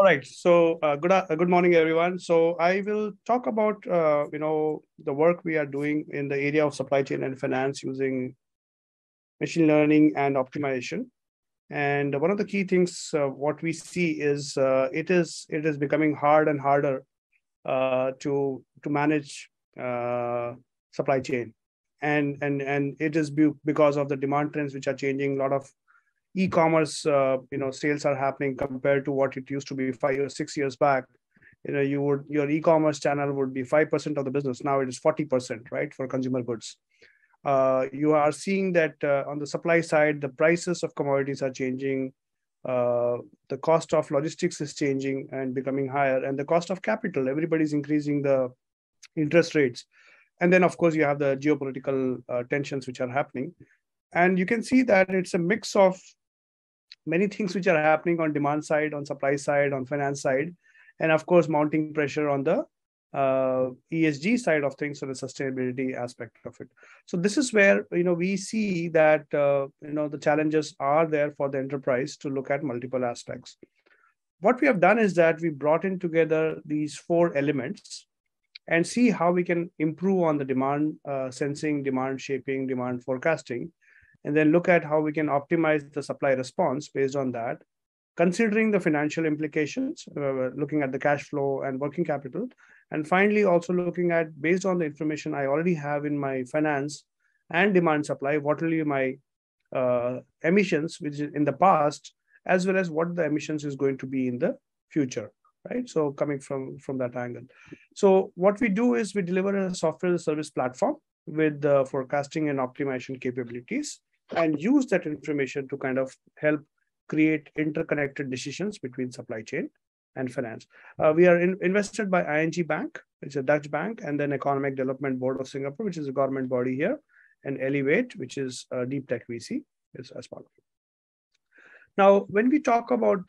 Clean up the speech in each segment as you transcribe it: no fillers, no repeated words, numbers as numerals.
All right. So good morning, everyone. So I will talk about the work we are doing in the area of supply chain and finance using machine learning and optimization. And one of the key things what we see is it is becoming hard and harder to manage supply chain, and it is because of the demand trends which are changing. A lot of e-commerce sales are happening compared to what it used to be 5 or 6 years back. Your e-commerce channel would be 5% of the business. Now it is 40%, right, for consumer goods. You are seeing that on the supply side, the prices of commodities are changing. The cost of logistics is changing and becoming higher, and the cost of capital, everybody's increasing the interest rates. And then, of course, you have the geopolitical tensions which are happening. And you can see that it's a mix of many things which are happening on demand side, on supply side, on finance side, and of course, mounting pressure on the ESG side of things, so the sustainability aspect of it. So this is where we see that the challenges are there for the enterprise to look at multiple aspects. What we have done is that we brought in together these 4 elements and see how we can improve on the demand sensing, demand shaping, demand forecasting, and then look at how we can optimize the supply response based on that, considering the financial implications, looking at the cash flow and working capital, and finally also looking at, based on the information I already have in my finance and demand supply, what will be my emissions, which is in the past, as well as what the emissions is going to be in the future, right? So coming from that angle. So what we do is we deliver a software as a service platform with the forecasting and optimization capabilities, and use that information to kind of help create interconnected decisions between supply chain and finance. We are invested by ING Bank, which is a Dutch bank, and then Economic Development Board of Singapore, which is a government body here, and Elevate, which is a deep tech VC, is as part of it. Now, when we talk about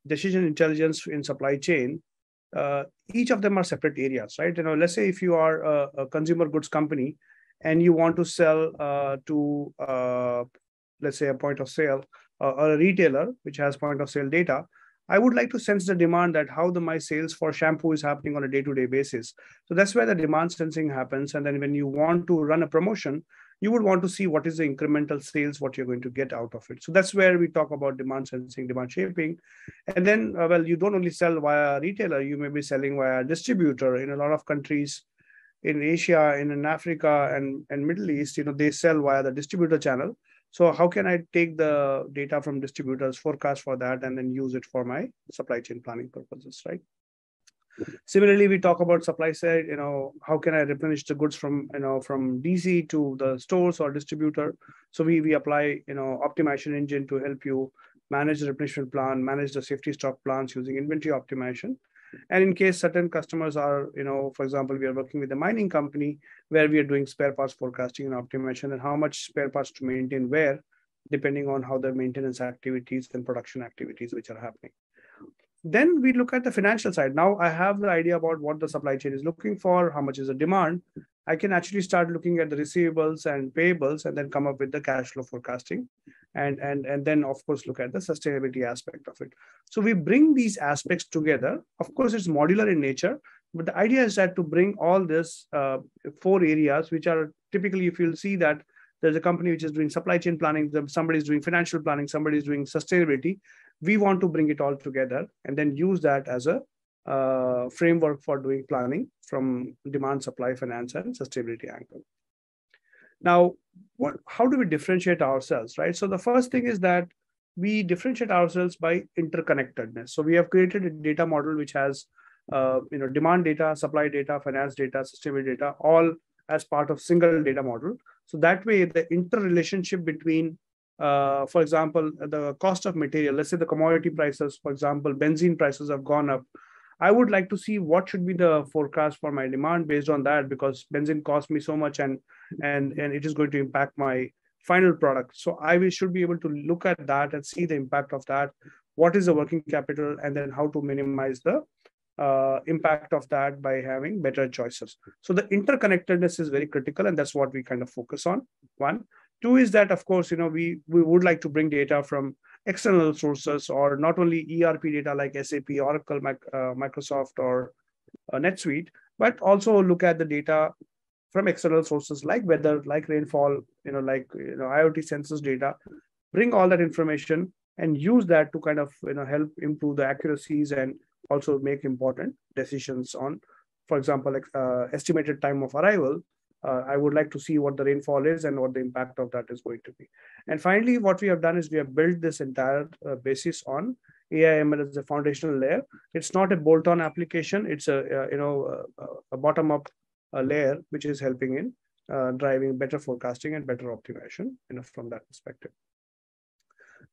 decision intelligence in supply chain, each of them are separate areas, right? Let's say if you are a consumer goods company and you want to sell to, let's say, a point of sale or a retailer which has point of sale data, I would like to sense the demand, that how my sales for shampoo is happening on a day-to-day basis. So that's where the demand sensing happens. And then when you want to run a promotion, you would want to see what is the incremental sales, what you're going to get out of it. So that's where we talk about demand sensing, demand shaping. And then, you don't only sell via retailer, you may be selling via distributor. In a lot of countries, in Asia, in Africa, and Middle East, they sell via the distributor channel. So how can I take the data from distributors, forecast for that, and then use it for my supply chain planning purposes, right? Similarly, we talk about supply side, how can I replenish the goods from DC to the stores or distributor? So we apply, optimization engine to help you manage the replenishment plan, manage the safety stock plans using inventory optimization. And in case certain customers are, for example, we are working with a mining company where we are doing spare parts forecasting and optimization, and how much spare parts to maintain where, depending on how the maintenance activities and production activities which are happening. Then we look at the financial side. Now I have the idea about what the supply chain is looking for, how much is the demand. I can actually start looking at the receivables and payables, and then come up with the cash flow forecasting, and then of course look at the sustainability aspect of it. So we bring these aspects together. Of course, it's modular in nature, but the idea is that to bring all this 4 areas, which are typically, if you'll see that there's a company which is doing supply chain planning, somebody's doing financial planning, somebody's doing sustainability. We want to bring it all together and then use that as a framework for doing planning from demand, supply, finance, and sustainability angle. Now, how do we differentiate ourselves, right? So the first thing is that we differentiate ourselves by interconnectedness. So we have created a data model which has demand data, supply data, finance data, sustainability data, all as part of single data model. So that way, the interrelationship between, for example, the cost of material, let's say the commodity prices, for example, benzene prices have gone up. I would like to see what should be the forecast for my demand based on that, because benzene costs me so much and it is going to impact my final product. So should be able to look at that and see the impact of that. What is the working capital, and then how to minimize the impact of that by having better choices. So the interconnectedness is very critical, and that's what we kind of focus on. 1. 2 is that, of course, we would like to bring data from external sources, or not only ERP data like SAP, Oracle, Microsoft, or NetSuite, but also look at the data from external sources like weather, like rainfall, IoT census data. Bring all that information and use that to kind of help improve the accuracies and also make important decisions on, for example, estimated time of arrival. I would like to see what the rainfall is and what the impact of that is going to be. And finally, what we have done is we have built this entire basis on AI/ML as a foundational layer. It's not a bolt-on application. It's a bottom-up layer which is helping in driving better forecasting and better optimization from that perspective.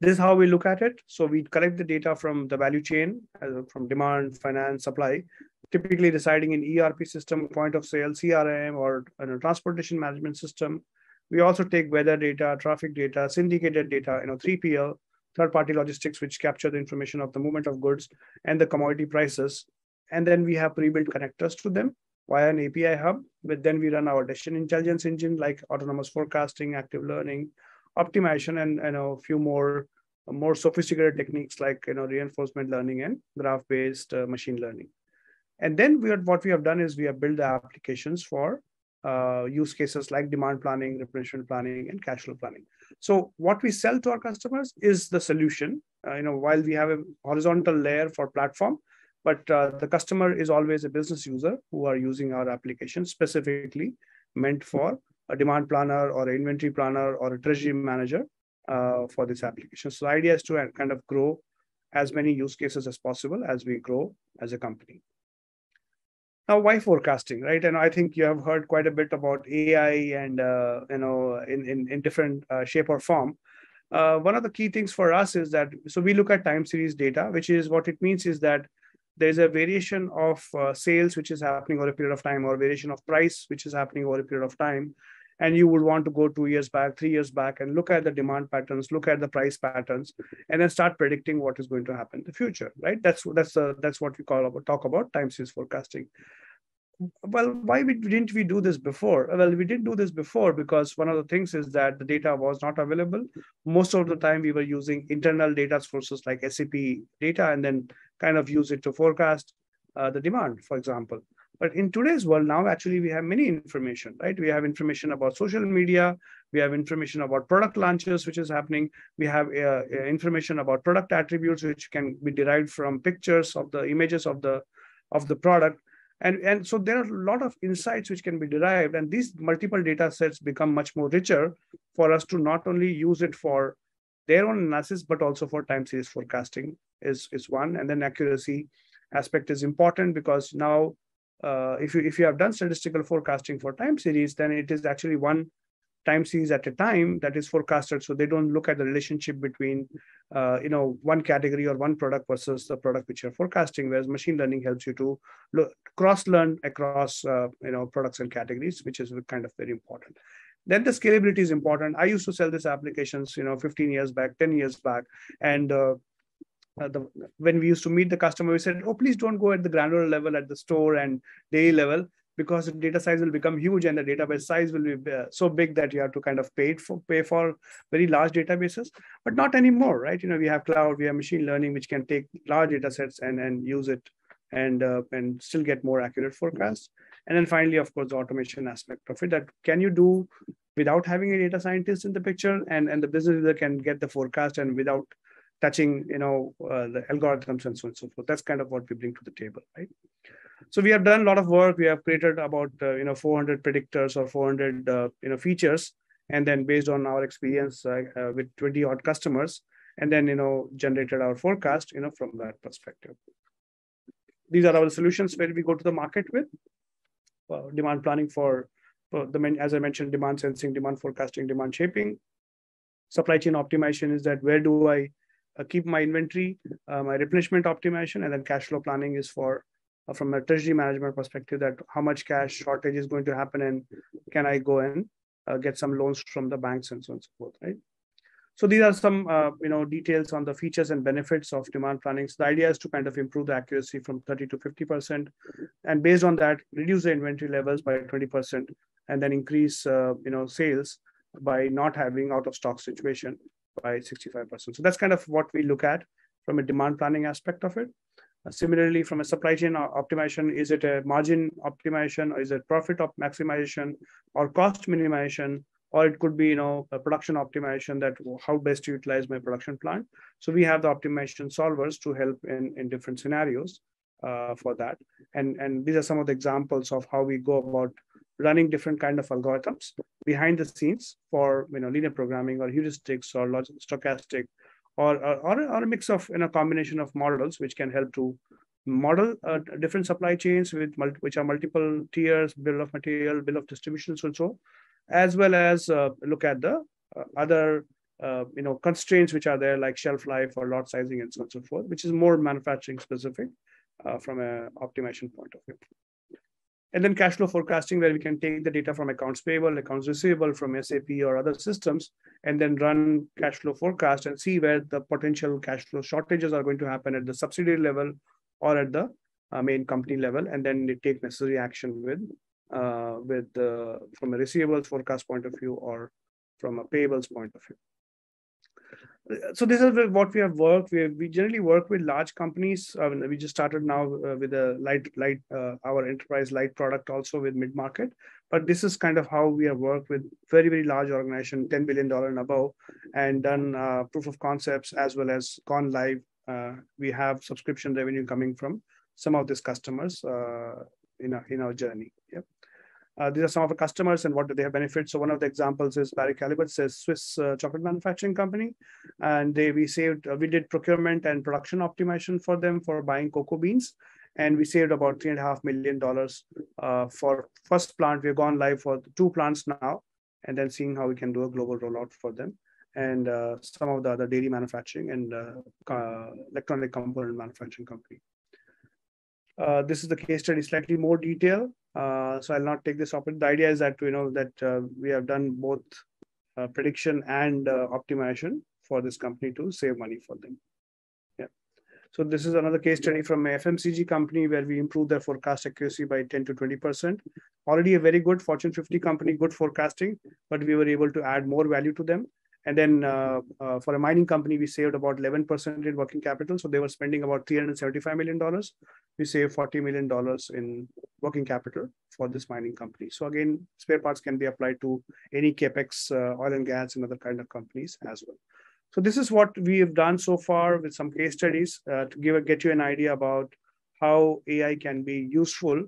This is how we look at it. So we collect the data from the value chain, from demand, finance, supply, typically residing in ERP system, point of sale, CRM, or transportation management system. We also take weather data, traffic data, syndicated data, 3PL, third-party logistics, which capture the information of the movement of goods and the commodity prices. And then we have pre-built connectors to them via an API hub. But then we run our decision intelligence engine like autonomous forecasting, active learning, optimization, and a few more sophisticated techniques like reinforcement learning and graph-based machine learning. And then what we have done is we have built the applications for use cases like demand planning, replenishment planning, and cash flow planning. So what we sell to our customers is the solution. While we have a horizontal layer for platform, but the customer is always a business user who are using our application specifically meant for a demand planner or an inventory planner or a treasury manager for this application. So the idea is to kind of grow as many use cases as possible as we grow as a company. Now, why forecasting, right? And I think you have heard quite a bit about AI and in different shape or form. One of the key things for us is that, so we look at time series data, which is what it means is that there's a variation of sales which is happening over a period of time, or variation of price which is happening over a period of time. And you would want to go 2 years back, 3 years back, and look at the demand patterns, look at the price patterns, and then start predicting what is going to happen in the future, right? That's what we talk about time series forecasting. Well, why didn't we do this before? Well, we didn't do this before because one of the things is that the data was not available. Most of the time, we were using internal data sources like SAP data, and then kind of use it to forecast the demand, for example. But in today's world now, actually, we have many information, right? We have information about social media. We have information about product launches, which is happening. We have information about product attributes, which can be derived from pictures of the images of the product. And so there are a lot of insights which can be derived. And these multiple data sets become much more richer for us to not only use it for their own analysis, but also for time series forecasting is one. And then accuracy aspect is important because now, if you have done statistical forecasting for time series, then it is actually one time series at a time that is forecasted. So they don't look at the relationship between, one category or one product versus the product which you're forecasting, whereas machine learning helps you to cross-learn across, products and categories, which is kind of very important. Then the scalability is important. I used to sell these applications, 15 years back, 10 years back. And when we used to meet the customer, we said, oh, please don't go at the granular level at the store and daily level, because the data size will become huge and the database size will be so big that you have to kind of pay for very large databases, but not anymore, right? We have cloud, we have machine learning, which can take large data sets and use it and still get more accurate forecasts. And then finally, of course, the automation aspect of it, that can you do without having a data scientist in the picture, and the business user can get the forecast and without touching, the algorithms and so on and so forth. That's kind of what we bring to the table, right? So we have done a lot of work. We have created about 400 predictors or 400 features, and then based on our experience with 20 odd customers, and then generated our forecast from that perspective. These are our solutions where we go to the market with demand planning for as I mentioned, demand sensing, demand forecasting, demand shaping. Supply chain optimization is that where do I keep my inventory, my replenishment optimization, and then cash flow planning is for from a treasury management perspective, that how much cash shortage is going to happen and can I go and get some loans from the banks and so on and so forth, right? So these are some details on the features and benefits of demand planning. So the idea is to kind of improve the accuracy from 30 to 50%, and based on that, reduce the inventory levels by 20%, and then increase sales by not having out of stock situation. by 65%. So that's kind of what we look at from a demand planning aspect of it. Similarly, from a supply chain optimization, is it a margin optimization, or is it profit maximization, or cost minimization, or it could be, a production optimization, that how best to utilize my production plant. So we have the optimization solvers to help in different scenarios for that. And these are some of the examples of how we go about running different kind of algorithms behind the scenes for linear programming or heuristics or stochastic or a mix of combination of models which can help to model different supply chains which are multiple tiers, bill of material, bill of distribution, and so, as well as look at the other constraints which are there, like shelf life or lot sizing and so on and so forth, which is more manufacturing specific from an optimization point of view. And then cash flow forecasting, where we can take the data from accounts payable, accounts receivable from SAP or other systems, and then run cash flow forecast and see where the potential cash flow shortages are going to happen at the subsidiary level or at the main company level, and then they take necessary action from a receivables forecast point of view or from a payables point of view. So this is what we have worked. We generally work with large companies. We just started now with a our enterprise light product also with mid-market. But this is kind of how we have worked with very, very large organization, $10 billion and above, and done proof of concepts as well as gone live. We have subscription revenue coming from some of these customers in our journey. Yep. These are some of the customers and what do they have benefits. So one of the examples is Barry Callebaut, a Swiss chocolate manufacturing company, and we did procurement and production optimization for them for buying cocoa beans, and we saved about $3.5 million for first plant. We've gone live for 2 plants now, and then seeing how we can do a global rollout for them, and some of the other dairy manufacturing and electronic component manufacturing company. This is the case study, slightly more detail. So I'll not take this opportunity. The idea is that we have done both prediction and optimization for this company to save money for them. Yeah. So this is another case study from a FMCG company where we improved their forecast accuracy by 10 to 20%. Already a very good Fortune 50 company, good forecasting, but we were able to add more value to them. And then for a mining company, we saved about 11% in working capital. So they were spending about $375 million. We saved $40 million in working capital for this mining company. So again, spare parts can be applied to any CapEx, oil and gas, and other kind of companies as well. So this is what we have done so far with some case studies to get you an idea about how AI can be useful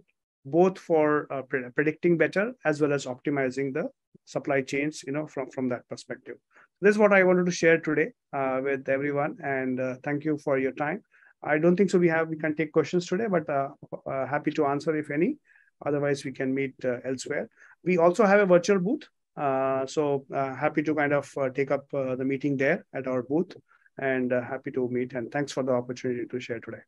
both for predicting better as well as optimizing the supply chains, from that perspective. This is what I wanted to share today with everyone, and thank you for your time. I don't think so we can take questions today, but happy to answer if any. Otherwise, we can meet elsewhere. We also have a virtual booth, so happy to kind of take up the meeting there at our booth, and happy to meet. And thanks for the opportunity to share today.